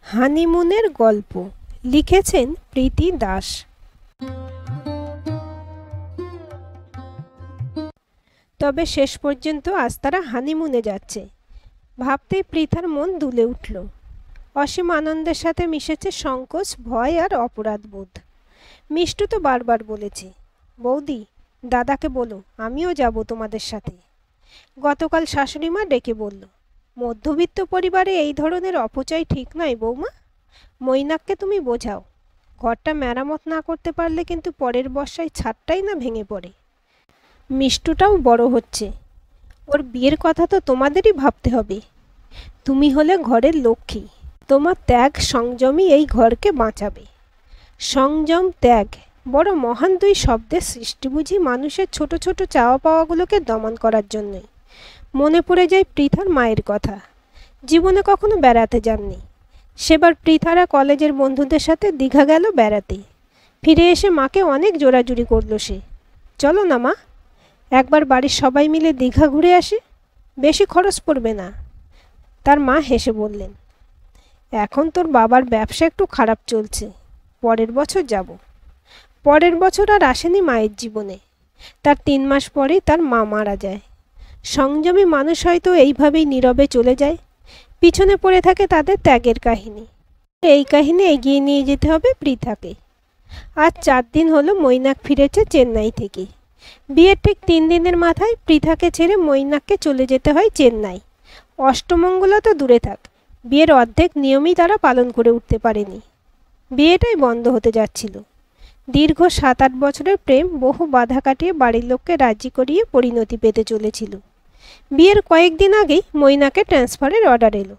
হানিমুনের গল্প লিখেছেন প্রীতি দাস। তবে শেষ পর্যন্ত আজ তারা হানিমুনে যাচ্ছে ভাবতেই পৃথার মন দুলে উঠল। অসীম আনন্দের সাথে মিশেছে সংকোচ, ভয় আর অপরাধবোধ। মিষ্টু তো বারবার বলেছে, বৌদি দাদাকে বলো আমিও যাব তোমাদের সাথে। গতকাল শাশুড়ি মা ডেকে বলল, মধ্যবিত্ত পরিবারে এই ধরনের অপচয় ঠিক নয় বৌমা। মৈনাককে তুমি বোঝাও, ঘরটা মেরামত না করতে পারলে কিন্তু পরের বর্ষায় ছাদটাই না ভেঙে পড়ে। মিষ্টুটাও বড় হচ্ছে, ওর বিয়ের কথা তো তোমাদেরই ভাবতে হবে। তুমি হলে ঘরের লক্ষ্মী, তোমার ত্যাগ সংযমই এই ঘরকে বাঁচাবে। সংযম, ত্যাগ বড় মহান দুই শব্দের সৃষ্টি বুঝি মানুষের ছোট ছোট চাওয়া পাওয়াগুলোকে দমন করার জন্যই। মনে পড়ে যায় পৃথার মায়ের কথা। জীবনে কখনো বেড়াতে যাননি, সেবার পৃথারা কলেজের বন্ধুদের সাথে দীঘা গেল বেড়াতে। ফিরে এসে মাকে অনেক জোরাজুরি করলো সে, চলো না মা, একবার বাড়ির সবাই মিলে দীঘা ঘুরে আসে, বেশি খরচ পড়বে না। তার মা হেসে বললেন, এখন তোর বাবার ব্যবসা একটু খারাপ চলছে, পরের বছর যাব। পরের বছর আর আসেনি মায়ের জীবনে। তার 3 মাস পরেই তার মা মারা যায়। সংযমী মানুষ হয়তো এইভাবেই নীরবে চলে যায়, পিছনে পড়ে থাকে তাদের ত্যাগের কাহিনী। এই কাহিনী এগিয়ে নিয়ে যেতে হবে পৃথাকে। আজ 4 দিন হলো মৈনাক ফিরেছে চেন্নাই থেকে। বিয়ের ঠিক 3 দিনের মাথায় পৃথাকে ছেড়ে মৈনাককে চলে যেতে হয় চেন্নাই। অষ্টমঙ্গলা তো দূরে থাক, বিয়ের অর্ধেক নিয়মই তারা পালন করে উঠতে পারেনি। বিয়েটাই বন্ধ হতে যাচ্ছিল। দীর্ঘ 7-8 বছরের প্রেম বহু বাধা কাটিয়ে বাড়ির লোককে রাজি করিয়ে পরিণতি পেতে চলেছিল। বিয়ের কয়েকদিন আগেই মৈনাকে ট্রান্সফারের অর্ডার এলো।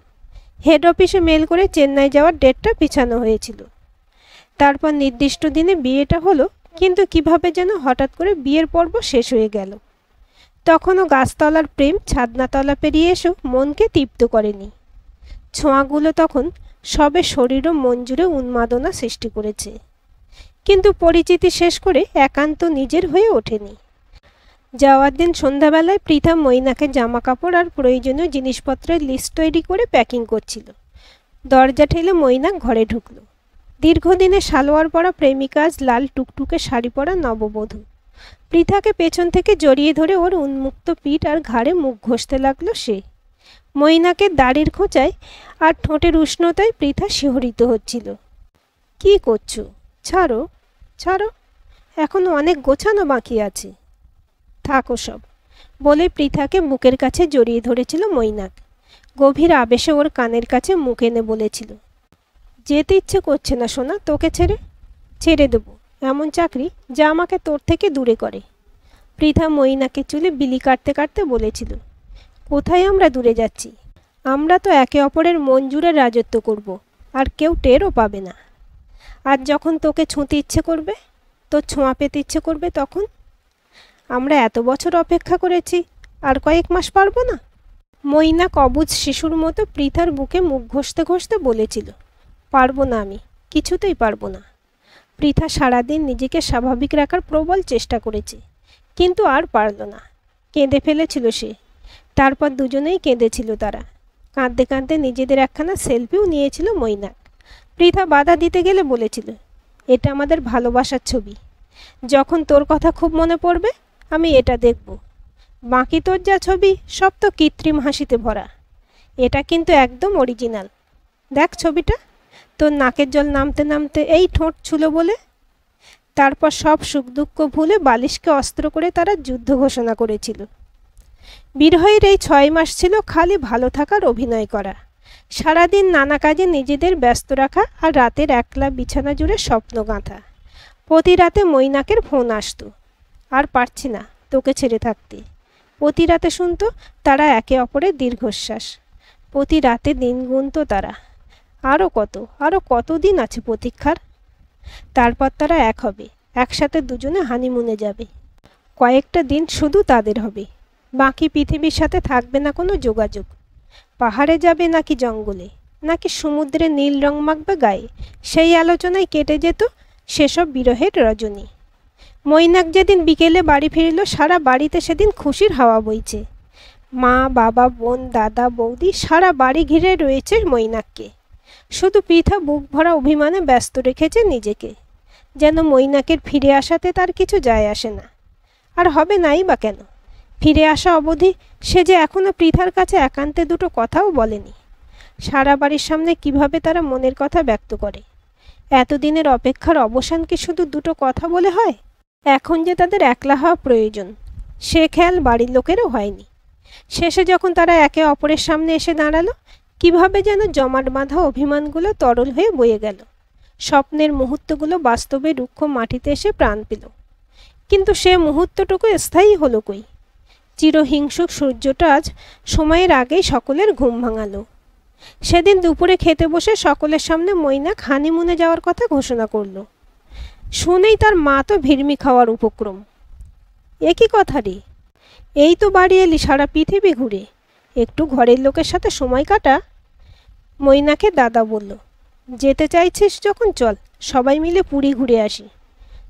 হেড অফিসে মেল করে চেন্নাই যাওয়ার ডেটটা পিছানো হয়েছিল। তারপর নির্দিষ্ট দিনে বিয়েটা হলো, কিন্তু কিভাবে যেন হঠাৎ করে বিয়ের পর্ব শেষ হয়ে গেল। তখনও গাছতলার প্রেম ছাদনাতলা পেরিয়ে এসেও মনকে তৃপ্ত করেনি। ছোঁয়াগুলো তখন সবে শরীর ও মন জুড়ে উন্মাদনা সৃষ্টি করেছে, কিন্তু পরিচিতি শেষ করে একান্ত নিজের হয়ে ওঠেনি। যাওয়ার দিন সন্ধ্যাবেলায় পৃথা মৈনাকের জামা কাপড় আর প্রয়োজনীয় জিনিসপত্রের লিস্ট তৈরি করে প্যাকিং করছিল। দরজা ঠেলে মৈনাক ঘরে ঢুকল। দীর্ঘদিনে সালোয়ার পরা প্রেমিকা আজ লাল টুকটুকে শাড়ি পরা নববধূ। পৃথাকে পেছন থেকে জড়িয়ে ধরে ওর উন্মুক্ত পিঠ আর ঘাড়ে মুখ ঘষতে লাগলো সে। মৈনাকের দাড়ির খোঁচায় আর ঠোঁটের উষ্ণতায় পৃথা শিহরিত হচ্ছিল। কি করছো? ছাড়ো ছাড়ো, এখনো অনেক গোছানো বাকি আছে। থাকো সব বলে পৃথাকে বুকের কাছে জড়িয়ে ধরেছিল মৈনাক। গভীর আবেশে ওর কানের কাছে মুখ এনে বলেছিল, যেতে ইচ্ছে করছে না সোনা তোকে ছেড়ে। ছেড়ে দেবো এমন চাকরি যা আমাকে তোর থেকে দূরে করে। পৃথা মৈনাকে চুলে বিলি কাটতে কাটতে বলেছিল, কোথায় আমরা দূরে যাচ্ছি? আমরা তো একে অপরের মন জুড়ে রাজত্ব করব, আর কেউ টেরও পাবে না। আর যখন তোকে ছুঁতে ইচ্ছে করবে, তোর ছোঁয়া পেতে ইচ্ছে করবে, তখন? আমরা এত বছর অপেক্ষা করেছি, আর কয়েক মাস পারবো না? মৈনাক অবুঝ শিশুর মতো পৃথার বুকে মুখ ঘষতে ঘষতে বলেছিল, পারবো না, আমি কিছুতেই পারবো না। পৃথা সারাদিন নিজেকে স্বাভাবিক রাখার প্রবল চেষ্টা করেছে, কিন্তু আর পারল না। কেঁদে ফেলেছিল সে। তারপর দুজনেই কেঁদেছিল তারা। কাঁদতে কাঁদতে নিজেদের একখানা সেলফিও নিয়েছিল মৈনাক। পৃথা বাধা দিতে গেলে বলেছিল, এটা আমাদের ভালোবাসার ছবি। যখন তোর কথা খুব মনে পড়বে আমি এটা দেখব। বাকি তোর যা ছবি সব তো কৃত্রিম হাসিতে ভরা। এটা কিন্তু একদম অরিজিনাল। দেখ ছবিটা, তোর নাকের জল নামতে নামতে এই ঠোঁট ছুলো বলে। তারপর সব সুখ দুঃখ ভুলে বালিশকে অস্ত্র করে তারা যুদ্ধ ঘোষণা করেছিল। বিরহের এই 6 মাস ছিল খালি ভালো থাকার অভিনয় করা, সারাদিন নানা কাজে নিজেদের ব্যস্ত রাখা, আর রাতের একলা বিছানা জুড়ে স্বপ্ন গাঁথা। প্রতি রাতে মৈনাকের ফোন আসতো, আর পারছি না তোকে ছেড়ে থাকতে। প্রতি রাতে শুনতো তারা একে অপরের দীর্ঘশ্বাস। প্রতি রাতে দিন গুনতো তারা, আরও কত দিন আছে প্রতীক্ষার। তারপর তারা এক হবে, একসাথে দুজনে হানিমুনে যাবে। কয়েকটা দিন শুধু তাদের হবে, বাকি পৃথিবীর সাথে থাকবে না কোনো যোগাযোগ। পাহাড়ে যাবে নাকি জঙ্গলে, নাকি সমুদ্রে নীল রং মাখবে গায়ে, সেই আলোচনায় কেটে যেত সেসব বিরহের রজনী। মৈনাক যেদিন বিকেলে বাড়ি ফিরল, সারা বাড়িতে সেদিন খুশির হাওয়া বইছে। মা, বাবা, বোন, দাদা, বৌদি সারা বাড়ি ঘিরে রয়েছে মৈনাককে। শুধু পৃথা বুক ভরা অভিমানে ব্যস্ত রেখেছে নিজেকে, যেন মৈনাকের ফিরে আসাতে তার কিছু যায় আসে না। আর হবে নাই বা কেন, ফিরে আসা অবধি সে যে এখনও পৃথার কাছে একান্তে দুটো কথাও বলেনি। সারা বাড়ির সামনে কিভাবে তারা মনের কথা ব্যক্ত করে। এতদিনের অপেক্ষার অবসান কি শুধু দুটো কথা বলে হয়? এখন যে তাদের একলা হওয়া প্রয়োজন, সে খেয়াল বাড়ির লোকেরও হয়নি। শেষে যখন তারা একে অপরের সামনে এসে দাঁড়ালো, কিভাবে যেন জমাট বাঁধা অভিমানগুলো তরল হয়ে বয়ে গেল। স্বপ্নের মুহূর্তগুলো বাস্তবে রুক্ষ মাটিতে এসে প্রাণ পেল। কিন্তু সে মুহূর্তটুকু স্থায়ী হলো কই? চিরহিংসুক সূর্যটা আজ সময়ের আগেই সকলের ঘুম ভাঙালো। সেদিন দুপুরে খেতে বসে সকলের সামনে মৈনাক হানিমুনে যাওয়ার কথা ঘোষণা করল। শুনেই তার মা তো ভিড়মি খাওয়ার উপক্রম। এ কি কথা রে? এই তো বাড়ি এলি সারা পৃথিবী ঘুরে, একটু ঘরের লোকের সাথে সময় কাটা। মৈনাকে দাদা বলল, যেতে চাইছিস যখন চল, সবাই মিলে পুরী ঘুরে আসি।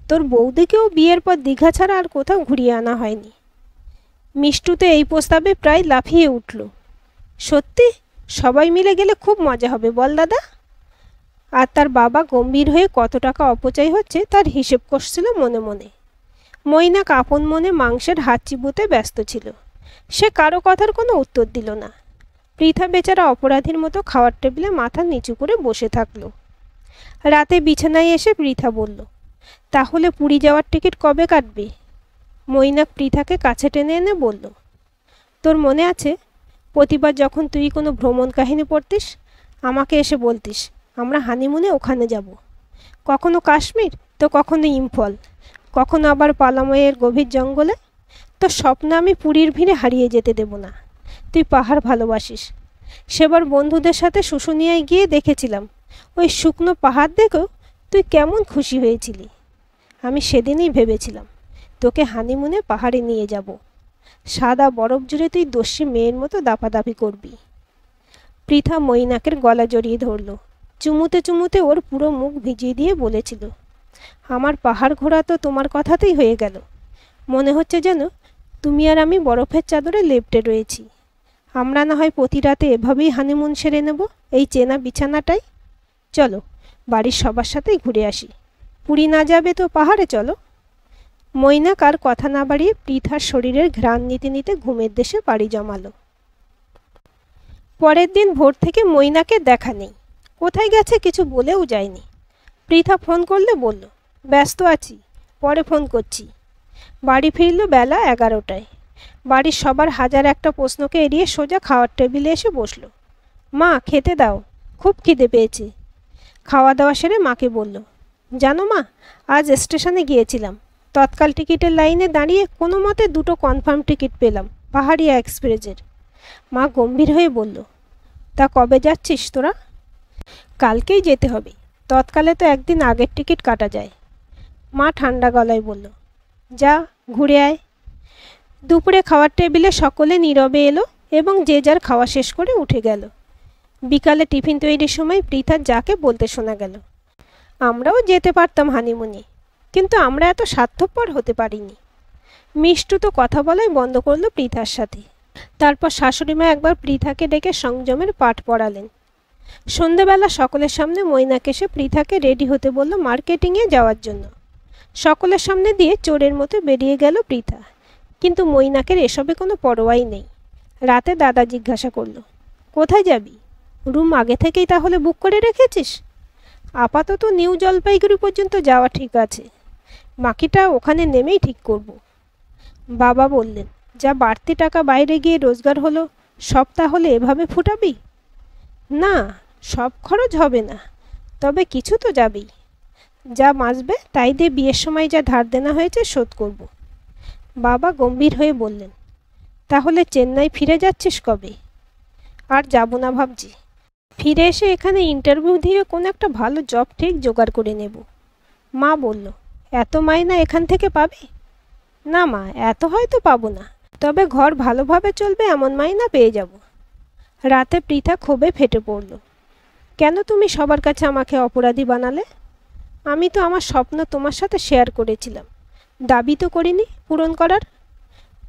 তোর বৌদিকেও বিয়ের পর দীঘা ছাড়া আর কোথাও ঘুরিয়ে আনা হয়নি। মিষ্টুতে এই প্রস্তাবে প্রায় লাফিয়ে উঠল। সত্যি? সবাই মিলে গেলে খুব মজা হবে বল দাদা। আর তার বাবা গম্ভীর হয়ে কত টাকা অপচয় হচ্ছে তার হিসেব করছিল মনে মনে। মৈনাক আপন মনে মাংসের হাত চিবুতে ব্যস্ত ছিল। সে কারো কথার কোনো উত্তর দিল না। পৃথা বেচারা অপরাধীর মতো খাওয়ার টেবিলে মাথা নিচু করে বসে থাকল। রাতে বিছানায় এসে পৃথা বলল, তাহলে পুরী যাওয়ার টিকিট কবে কাটবে? মৈনাক পৃথাকে কাছে টেনে এনে বলল, তোর মনে আছে প্রতিবার যখন তুই কোনো ভ্রমণ কাহিনী পড়তিস, আমাকে এসে বলতিস আমরা হানিমুনে ওখানে যাব। কখনো কাশ্মীর, তো কখনো ইম্ফল, কখনো আবার পালাময়ের গভীর জঙ্গলে। তো স্বপ্ন আমি পুরীর ভিড়ে হারিয়ে যেতে দেব না। তুই পাহাড় ভালোবাসিস। সেবার বন্ধুদের সাথে শুশুনিয়ায় গিয়ে দেখেছিলাম, ওই শুকনো পাহাড় দেখেও তুই কেমন খুশি হয়েছিলি। আমি সেদিনই ভেবেছিলাম তোকে হানিমুনে পাহাড়ে নিয়ে যাব। সাদা বরফ জুড়ে তুই দস্যি মেয়ের মতো দাপাদাপি করবি। পৃথা মৈনাকের গলা জড়িয়ে ধরল। চুমুতে চুমুতে ওর পুরো মুখ ভিজিয়ে দিয়ে বলেছিল, আমার পাহাড় ঘোরা তো তোমার কথাতেই হয়ে গেল। মনে হচ্ছে যেন তুমি আর আমি বরফের চাদরে লেপ্টে রয়েছি। আমরা না হয় প্রতি রাতে এভাবেই হানিমুন সেরে নেব এই চেনা বিছানাটাই। চলো বাড়ির সবার সাথেই ঘুরে আসি। পুরী না যাবে তো পাহাড়ে চলো। মৈনাক আর কথা না বাড়িয়ে পৃথার শরীরের ঘ্রাণ নিতে নিতে ঘুমের দেশে পাড়ি জমালো। পরের দিন ভোর থেকে মৈনাকের দেখা নেই। কোথায় গেছে কিছু বলেও যায়নি। পৃথা ফোন করলে বলল, ব্যস্ত আছি, পরে ফোন করছি। বাড়ি ফিরল বেলা 11টায়। বাড়ির সবার হাজার একটা প্রশ্নকে এড়িয়ে সোজা খাওয়ার টেবিলে এসে বসল। মা খেতে দাও, খুব খিদে পেয়েছে। খাওয়া দাওয়া সেরে মাকে বলল, জানো মা, আজ স্টেশনে গিয়েছিলাম। তৎকাল টিকিটের লাইনে দাঁড়িয়ে কোনো মতে দুটো কনফার্ম টিকিট পেলাম পাহাড়িয়া এক্সপ্রেসের। মা গম্ভীর হয়ে বলল, তা কবে যাচ্ছিস তোরা? কালকেই যেতে হবে। তৎকালে তো একদিন আগের টিকিট কাটা যায়। মা ঠান্ডা গলায় বলল, যা ঘুরে আয়। দুপুরে খাওয়ার টেবিলে সকলে নীরবে এলো এবং যে যার খাওয়া শেষ করে উঠে গেল। বিকালে টিফিন তৈরির সময় পৃথার যাকে বলতে শোনা গেল, আমরাও যেতে পারতাম হানিমুনে, কিন্তু আমরা এত স্বার্থপর হতে পারিনি। মিষ্টু তো কথা বলাই বন্ধ করলো পৃথার সাথে। তারপর শাশুড়িমা একবার পৃথাকে ডেকে সংযমের পাঠ পড়ালেন। সন্ধেবেলা সকলের সামনে মৈনাক এসে পৃথাকে রেডি হতে বলল মার্কেটিংয়ে যাওয়ার জন্য। সকলের সামনে দিয়ে চোরের মতো বেরিয়ে গেল পৃথা। কিন্তু মৈনাকের এসবে কোনো পরোয়াই নেই। রাতে দাদা জিজ্ঞাসা করলো, কোথায় যাবি? রুম আগে থেকেই তাহলে বুক করে রেখেছিস? আপাতত নিউ জলপাইগুড়ি পর্যন্ত যাওয়া ঠিক আছে, বাকিটা ওখানে নেমেই ঠিক করব। বাবা বললেন, যা বাড়তি টাকা বাইরে গিয়ে রোজগার হলো সব তাহলে এভাবে ফুটাবি? না, সব খরচ হবে না, তবে কিছু তো যাবেই। যা বাঁচবে তাই দিয়ে বিয়ের সময় যা ধার দেনা হয়েছে শোধ করব। বাবা গম্ভীর হয়ে বললেন, তাহলে চেন্নাই ফিরে যাচ্ছিস কবে? আর যাব না ভাবছি। ফিরে এসে এখানে ইন্টারভিউ দিয়ে কোনো একটা ভালো জব ঠিক জোগাড় করে নেব। মা বলল, এত মাইনা এখান থেকে পাবে? না মা, এত হয়তো পাবো না, তবে ঘর ভালোভাবে চলবে এমন মাইনা পেয়ে যাব। রাতে পৃথা ক্ষোভে ফেটে পড়ল, কেন তুমি সবার কাছে আমাকে অপরাধী বানালে? আমি তো আমার স্বপ্ন তোমার সাথে শেয়ার করেছিলাম, দাবি তো করিনি পূরণ করার।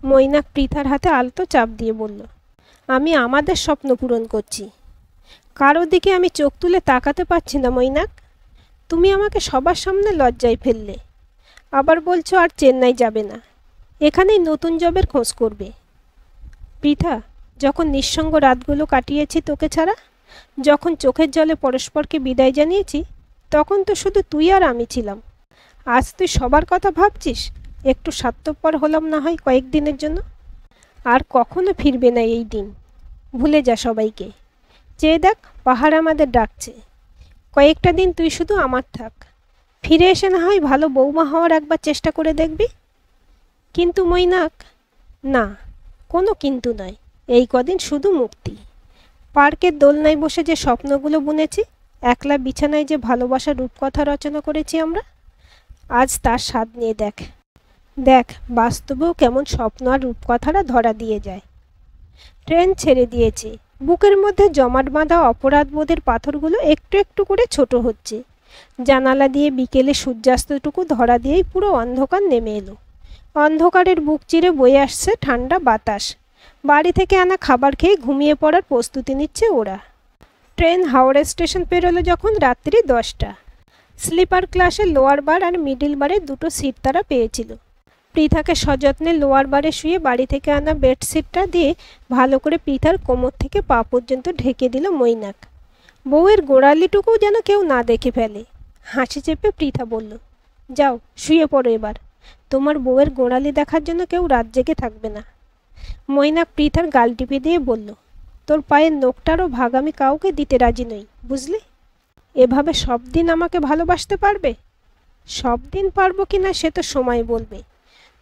মৈনাক পৃথার হাতে আলতো চাপ দিয়ে বলল, আমি আমাদের স্বপ্ন পূরণ করছি। কারো দিকে আমি চোখ তুলে তাকাতে পারছি না মৈনাক। তুমি আমাকে সবার সামনে লজ্জায় ফেললে। আবার বলছো আর চেন্নাই যাবে না, এখানেই নতুন জবের খোঁজ করবে। পৃথা, যখন নিঃসঙ্গ রাতগুলো কাটিয়েছি তোকে ছাড়া, যখন চোখের জলে পরস্পরকে বিদায় জানিয়েছি, তখন তো শুধু তুই আর আমি ছিলাম। আজ তুই সবার কথা ভাবছিস। একটু স্বার্থপর হলাম না হয় কয়েকদিনের জন্য। আর কখনো ফিরবে না এই দিন। ভুলে যা সবাইকে। চেয়ে দেখ, পাহাড় আমাদের ডাকছে। কয়েকটা দিন তুই শুধু আমার থাক। ফিরে এসে না হয় ভালো বৌমা হওয়ার একবার চেষ্টা করে দেখবি। কিন্তু মৈনাক, না, কোনো কিন্তু নয়। এই কদিন শুধু মুক্তি। পার্কের দোলনায় বসে যে স্বপ্নগুলো বুনেছি, একলা বিছানায় যে ভালোবাসার রূপকথা রচনা করেছি আমরা, আজ তার স্বাদ নিয়ে দেখ। দেখ বাস্তবেও কেমন স্বপ্ন আর রূপকথাটা ধরা দিয়ে যায়। ট্রেন ছেড়ে দিয়েছে। বুকের মধ্যে জমাট বাঁধা অপরাধবোধের পাথরগুলো একটু একটু করে ছোট হচ্ছে। জানালা দিয়ে বিকেলে সূর্যাস্তটুকু ধরা দিয়েই পুরো অন্ধকার নেমে এলো। অন্ধকারের বুক চিরে বয়ে আসছে ঠান্ডা বাতাস। বাড়ি থেকে আনা খাবার খেয়ে ঘুমিয়ে পড়ার প্রস্তুতি নিচ্ছে ওরা। ট্রেন হাওড়া স্টেশন পেরোলো যখন রাত্রি 10টা। স্লিপার ক্লাসে লোয়ার বার আর মিডিল বারে দুটো সিট তারা পেয়েছিল। পৃথাকে সযত্নে লোয়ার বারে শুয়ে বাড়ি থেকে আনা বেডশিটটা দিয়ে ভালো করে পৃথার কোমর থেকে পা পর্যন্ত ঢেকে দিল মৈনাক। বউয়ের গোড়ালিটুকু যেন কেউ না দেখে ফেলে। হাসি চেপে পৃথা বলল, যাও শুয়ে পড়ো এবার। তোমার বউয়ের গোড়ালি দেখার জন্য কেউ রাত জেগে থাকবে না। মৈনাক পৃথার গাল টিপে দিয়ে বলল, তোর পায়ের নখটারও ভাগ আমি কাউকে দিতে রাজি নই, বুঝলি? এভাবে সব দিন আমাকে ভালোবাসতে পারবে? সব দিন পারবো কি না সে তো সময় বলবে,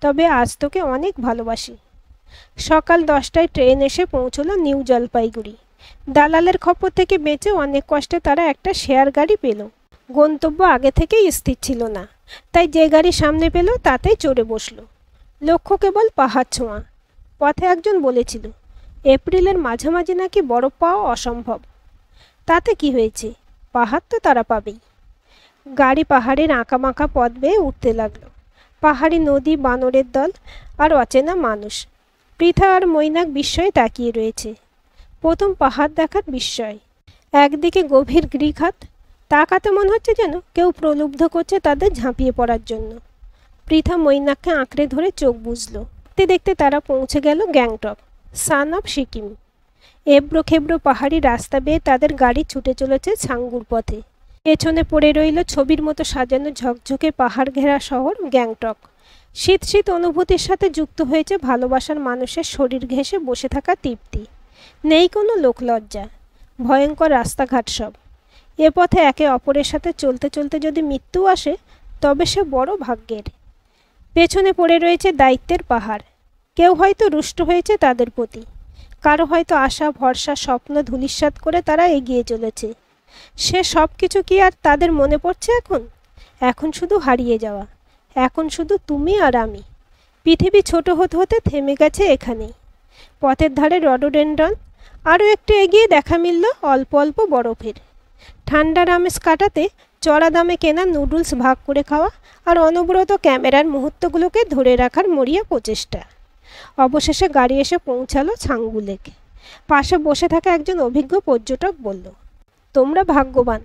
তবে আজ তোকে অনেক ভালোবাসি। সকাল 10টায় ট্রেন এসে পৌঁছলো নিউ জলপাইগুড়ি। দালালের খপ্পর থেকে বেঁচে অনেক কষ্টে তারা একটা শেয়ার গাড়ি পেল। গন্তব্য আগে থেকেই স্থির ছিল না, তাই যে গাড়ি সামনে পেল তাতেই চড়ে বসলো। লক্ষ্য কেবল পাহাড় ছোঁয়া। পথে একজন বলেছিল, এপ্রিলের মাঝামাঝি নাকি বরফ পাওয়া অসম্ভব। তাতে কি হয়েছে, পাহাড় তো তারা পাবেই। গাড়ি পাহাড়ের আঁকাবাঁকা পথ বেয়ে উঠতে লাগলো। পাহাড়ি নদী, বানরের দল আর অচেনা মানুষ। পৃথা আর মৈনাক বিস্ময়ে তাকিয়ে রয়েছে। প্রথম পাহাড় দেখার বিস্ময়, একদিকে গভীর গৃহঘাত। তাকাতে মনে হচ্ছে যেন কেউ প্রলুব্ধ করছে তাদের ঝাঁপিয়ে পড়ার জন্য। পৃথা মৈনাককে আঁকড়ে ধরে চোখ বুঝল। দেখতে দেখতে তারা পৌঁছে গেল গ্যাংটক, সান অফ সিকিম। এবড়ো খেবড়ো পাহাড়ি রাস্তা বেয়ে তাদের গাড়ি ছুটে চলেছে ছাঙ্গুর পথে। পেছনে পড়ে রইল ছবির মতো সাজানো ঝকঝকে পাহাড় ঘেরা শহর গ্যাংটক। শীত শীত অনুভূতির সাথে যুক্ত হয়েছে ভালোবাসার মানুষের শরীর ঘেঁষে বসে থাকা তৃপ্তি। নেই কোনো লোকলজ্জা। ভয়ঙ্কর রাস্তাঘাট সব। এ পথে একে অপরের সাথে চলতে চলতে যদি মৃত্যু আসে, তবে সে বড় ভাগ্যের। পেছনে পড়ে রয়েছে দায়িত্বের পাহাড়। কেউ হয়তো রুষ্ট হয়েছে তাদের প্রতি, কারো হয়তো আশা ভরসা স্বপ্ন ধূলিসাৎ করে তারা এগিয়ে চলেছে। সে সব কিছু কি আর তাদের মনে পড়ছে এখন? এখন শুধু হারিয়ে যাওয়া। এখন শুধু তুমি আর আমি। পৃথিবী ছোট হতে হতে থেমে গেছে এখানেই। পথের ধারে রডোডেনড্রন। আরও একটু এগিয়ে দেখা মিলল অল্প অল্প বরফের। ঠান্ডার আমেজ কাটাতে চড়া দামে কেনা নুডলস ভাগ করে খাওয়া আর অনবরত ক্যামেরার মুহূর্তগুলোকে ধরে রাখার মরিয়া প্রচেষ্টা। অবশেষে গাড়ি এসে পৌঁছালো ছাঙ্গু লেক। পাশে বসে থাকা একজন অভিজ্ঞ পর্যটক বলল, তোমরা ভাগ্যবান।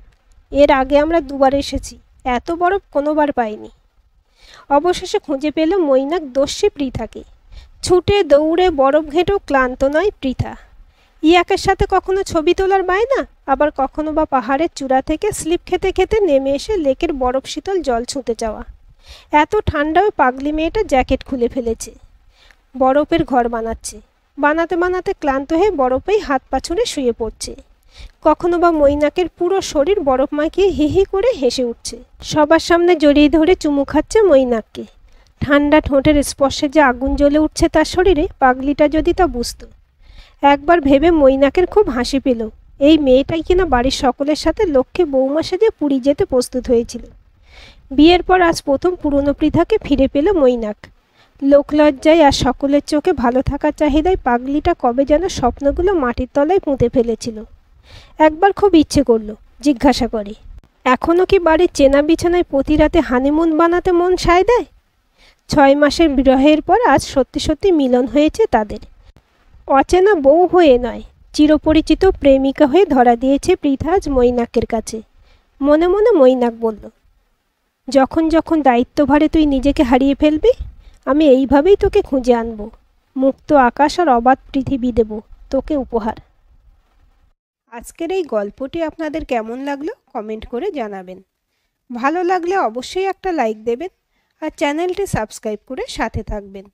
এর আগে আমরা দুবার এসেছি, এত বরফ কোনোবার পাইনি। অবশেষে খুঁজে পেল মৈনাক দস্যি পৃথাকে। ছুটে দৌড়ে বরফ ঘেঁটেও ক্লান্ত নয় পৃথা। ইয়াকের সাথে কখনো ছবি তোলার বায়না, আবার কখনো বা পাহাড়ের চূড়া থেকে স্লিপ খেতে খেতে নেমে এসে লেকের বরফ শীতল জল ছুঁতে যাওয়া। এত ঠান্ডায় পাগলি মেয়েটা জ্যাকেট খুলে ফেলেছে। বরফের ঘর বানাচ্ছে। বানাতে বানাতে ক্লান্ত হয়ে বরফেই হাত পা ছুঁড়ে শুয়ে পড়ছে। কখনো বা মৈনাকের পুরো শরীর বরফ মাখিয়ে হি হি করে হেসে উঠছে। সবার সামনে জড়িয়ে ধরে চুমু খাচ্ছে মৈনাককে। ঠান্ডা ঠোঁটের স্পর্শে যে আগুন জ্বলে উঠছে তার শরীরে, পাগলিটা যদি তা বুঝত। একবার ভেবে মৈনাকের খুব হাসি পেল। এই মেয়েটাই কিনা বাড়ির সকলের সাথে লক্ষ্যে বৌমা সেজে পুরী যেতে প্রস্তুত হয়েছিল। বিয়ের পর আজ প্রথম পুরনো পৃথাকে ফিরে পেল মৈনাক। লোকলজ্জায় আর সকলের চোখে ভালো থাকার চাহিদায় পাগলিটা কবে যেন স্বপ্নগুলো মাটির তলায় পুঁতে ফেলেছিল। একবার খুব ইচ্ছে করলো জিজ্ঞাসা করে, এখনও কি বাড়ির চেনা বিছানায় প্রতি রাতে হানিমুন বানাতে মন সায় দেয়? 6 মাসের বিরহের পর আজ সত্যি সত্যি মিলন হয়েছে তাদের। অচেনা বউ হয়ে নয়, চিরপরিচিত প্রেমিকা হয়ে ধরা দিয়েছে পৃথা আজ মৈনাকের কাছে। মনে মনে মৈনাক বলল, যখন যখন দায়িত্বভারে তুই নিজেকে হারিয়ে ফেলবি, আমি এইভাবেই তোকে খুঁজে আনব। মুক্ত আকাশ আর অবাধ পৃথিবী দেব তোকে উপহার। আজকের এই গল্পটি আপনাদের কেমন লাগলো কমেন্ট করে জানাবেন। ভালো লাগলে অবশ্যই একটা লাইক দেবেন আর চ্যানেলটি সাবস্ক্রাইব করে সাথে থাকবেন।